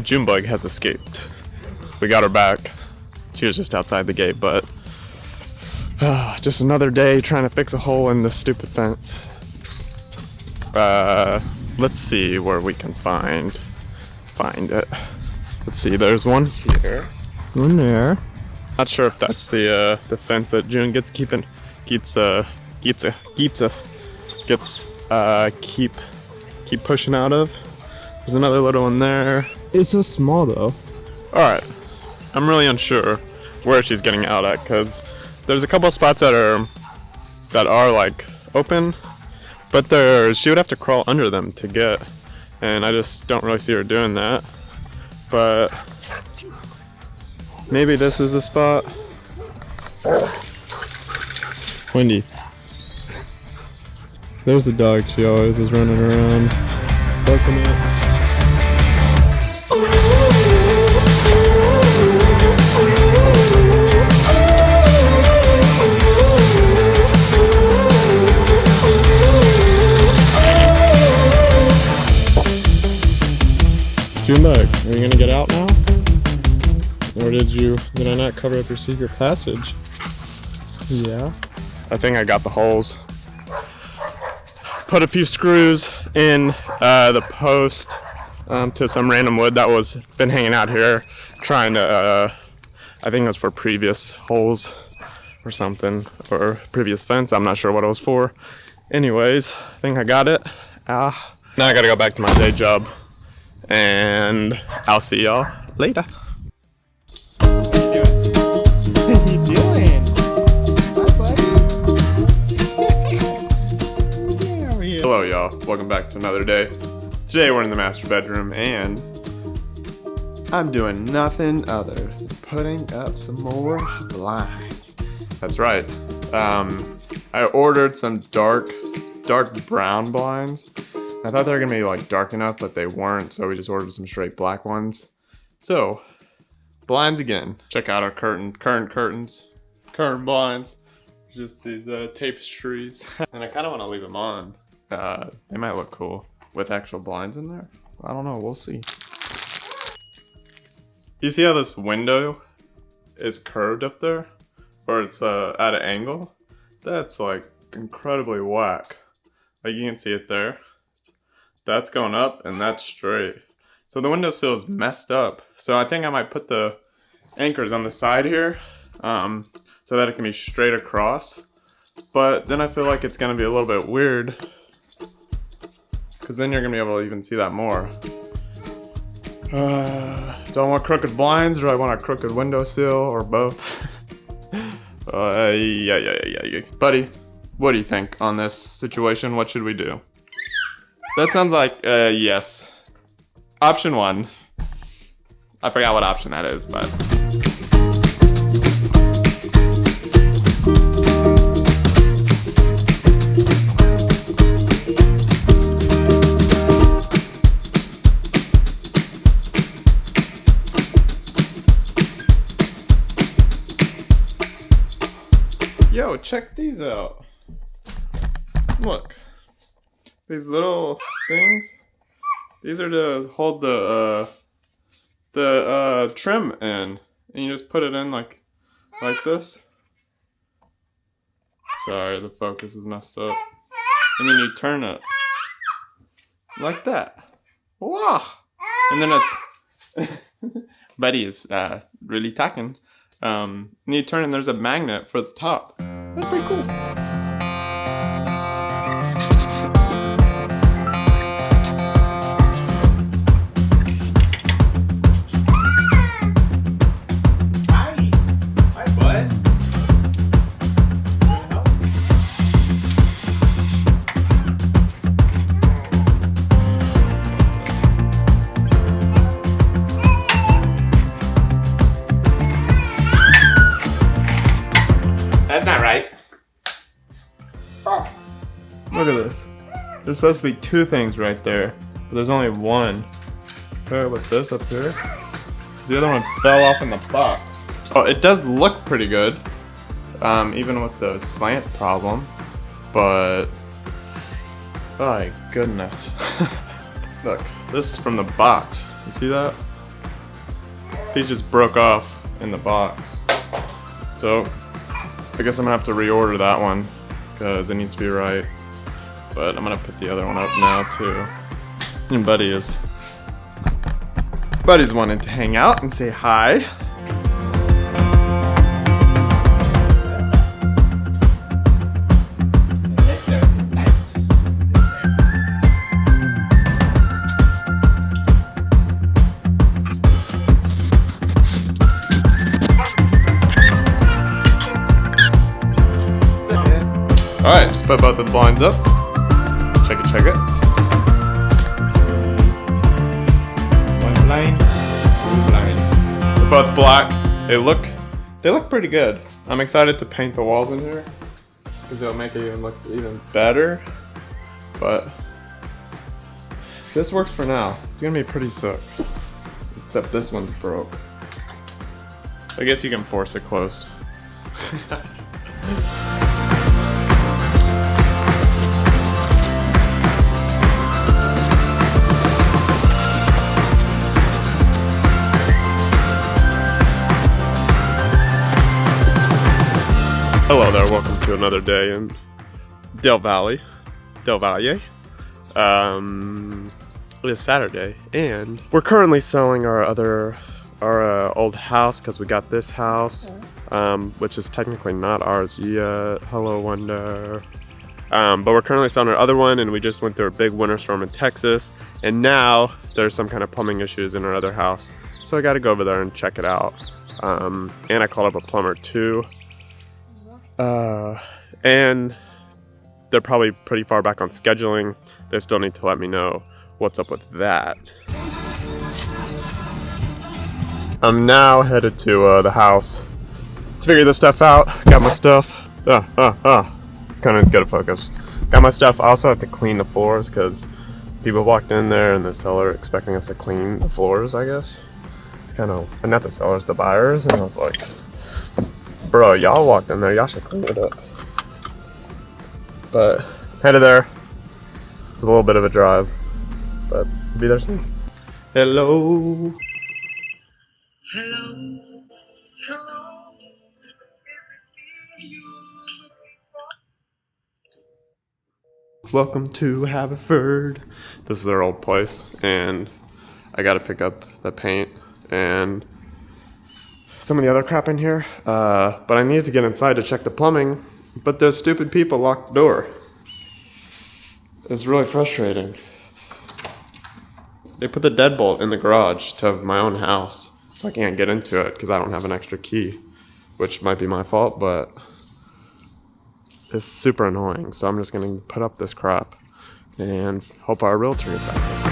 Junebug has escaped. We got her back. She was just outside the gate, but just another day trying to fix a hole in this stupid fence. Let's see where we can find it. Let's see, there's one here. One there. Not sure if that's the fence that June keep pushing out of. There's another little one there. It's so small though. Alright, I'm really unsure where she's getting out at, because there's a couple spots that are like open, but she would have to crawl under them to get, and I just don't really see her doing that. But maybe this is the spot. Wendy. There's the dog, she always is running around, barking at. Junebug, are you gonna get out now? Or did I not cover up your secret passage? Yeah. I think I got the holes. Put a few screws in the post to some random wood that was been hanging out here, trying to, I think it was for previous holes or something, or previous fence. I'm not sure what it was for. Anyways, I think I got it. Now I gotta go back to my day job, and I'll see y'all later. What are you doing? Hello y'all, welcome back to another day. Today we're in the master bedroom and I'm doing nothing other than putting up some more blinds. That's right. I ordered some dark brown blinds. I thought they were gonna be like dark enough, but they weren't, so we just ordered some straight black ones. So, blinds again. Check out our current blinds. Just these tapestries. And I kinda wanna leave them on. They might look cool with actual blinds in there. I don't know, we'll see. You see how this window is curved up there? Or it's at an angle? That's like incredibly whack. Like you can see it there. That's going up and that's straight. So the windowsill is messed up. So I think I might put the anchors on the side here so that it can be straight across. But then I feel like it's gonna be a little bit weird, because then you're gonna be able to even see that more. Do I want crooked blinds or do I want a crooked windowsill or both? Yeah. Buddy, what do you think on this situation? What should we do? That sounds like yes. Option one. I forgot what option that is, but. Yo, check these out. Look. These little things. These are to hold the trim in. And you just put it in like this. Sorry, the focus is messed up. And then you turn it. Like that. Wow! And then it's Buddy is really talking. And you turn and there's a magnet for the top. That's pretty cool. Hi, bud. That's not right. Oh. Look at this. There's supposed to be two things right there, but there's only one. Pair it with this up here. The other one fell off in the box. Oh, it does look pretty good, even with the slant problem, but oh my goodness. Look, this is from the box. You see that? these just broke off in the box. So I guess I'm gonna have to reorder that one because it needs to be right. But I'm gonna put the other one up now too. And Buddy's wanting to hang out and say hi. Alright, just put both of the blinds up. Check it, check it. One blind, two blind. They're both black. They look pretty good. I'm excited to paint the walls in here because it'll make it even look even better. But this works for now. It's gonna be pretty sick. Except this one's broke. I guess you can force it closed. Hello there, welcome to another day in Del Valle. It is Saturday, and we're currently selling our old house because we got this house, which is technically not ours yet. Hello, Wonder. But we're currently selling our other one, and we just went through a big winter storm in Texas, and now there's some kind of plumbing issues in our other house, so I got to go over there and check it out. And I called up a plumber too. And they're probably pretty far back on scheduling. They still need to let me know what's up with that. I'm now headed to the house to figure this stuff out. Got my stuff. Kind of get a focus. Got my stuff. I also have to clean the floors because people walked in there in the cellar expecting us to clean the floors, I guess. It's kind of, not the sellers, the buyers. And I was like, bro, y'all walked in there, y'all should clean it up. But headed there. It's a little bit of a drive, but we'll be there soon. Hello. Hello, hello, is it me you Welcome to Haverford. This is our old place, and I gotta pick up the paint and some of the other crap in here. But I needed to get inside to check the plumbing, but those stupid people locked the door. It's really frustrating. They put the deadbolt in the garage to my own house, so I can't get into it because I don't have an extra key, which might be my fault, but it's super annoying. So I'm just gonna put up this crap and hope our realtor gets back to us.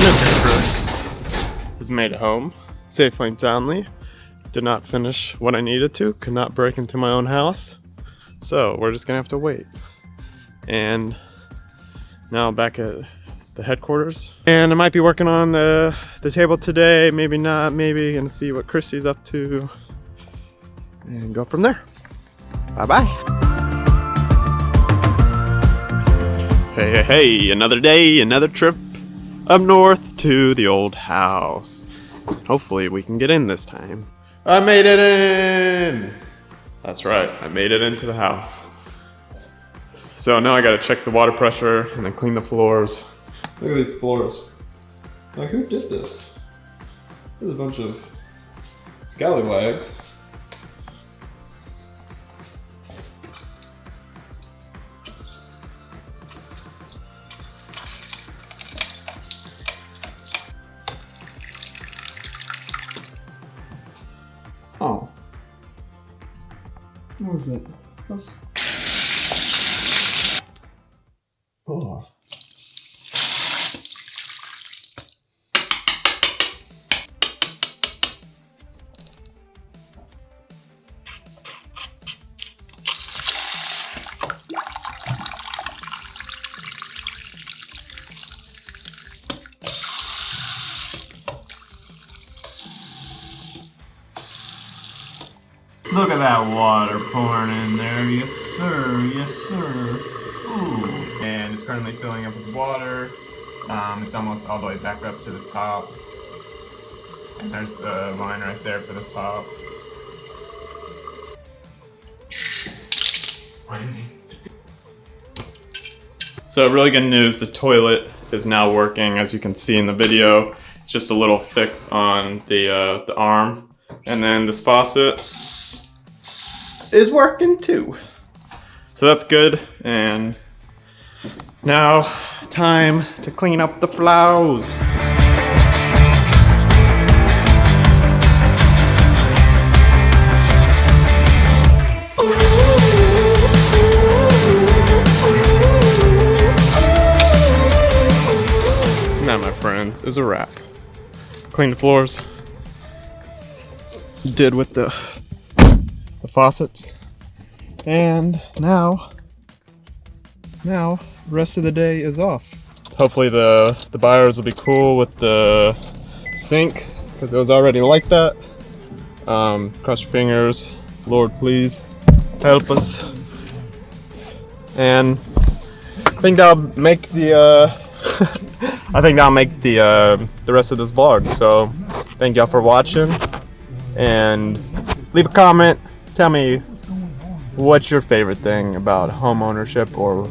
Mr. Chris has made it home safely and soundly. Did not finish what I needed to, could not break into my own house. So we're just gonna have to wait. And now I'm back at the headquarters. And I might be working on the table today, maybe not, maybe gonna see what Christy's up to and go from there. Bye-bye. Hey, another day, another trip up north to the old house. Hopefully we can get in this time. I made it in! That's right, I made it into the house. So now I gotta check the water pressure and then clean the floors. Look at these floors. Like, who did this? There's a bunch of scallywags. Oh. What was it? What's... Oh. at that water pouring in there. Yes, sir. Yes, sir. Ooh. And it's currently filling up with water. It's almost all the way back up to the top. And there's the line right there for the top. So really good news, the toilet is now working, as you can see in the video. It's just a little fix on the arm. And then this faucet is working too. So that's good, and now time to clean up the flows. That, my friends, is a wrap. Clean the floors. Did with the faucets. And now the rest of the day is off. Hopefully the buyers will be cool with the sink, because it was already like that. Cross your fingers. Lord, please help us. And I think that'll make the the rest of this vlog. So thank y'all for watching, and leave a comment. Tell me what's your favorite thing about home ownership, or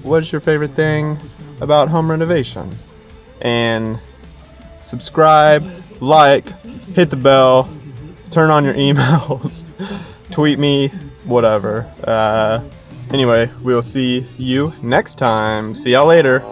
what's your favorite thing about home renovation. And subscribe, like, hit the bell, turn on your emails, tweet me, whatever. Anyway, we'll see you next time. See y'all later.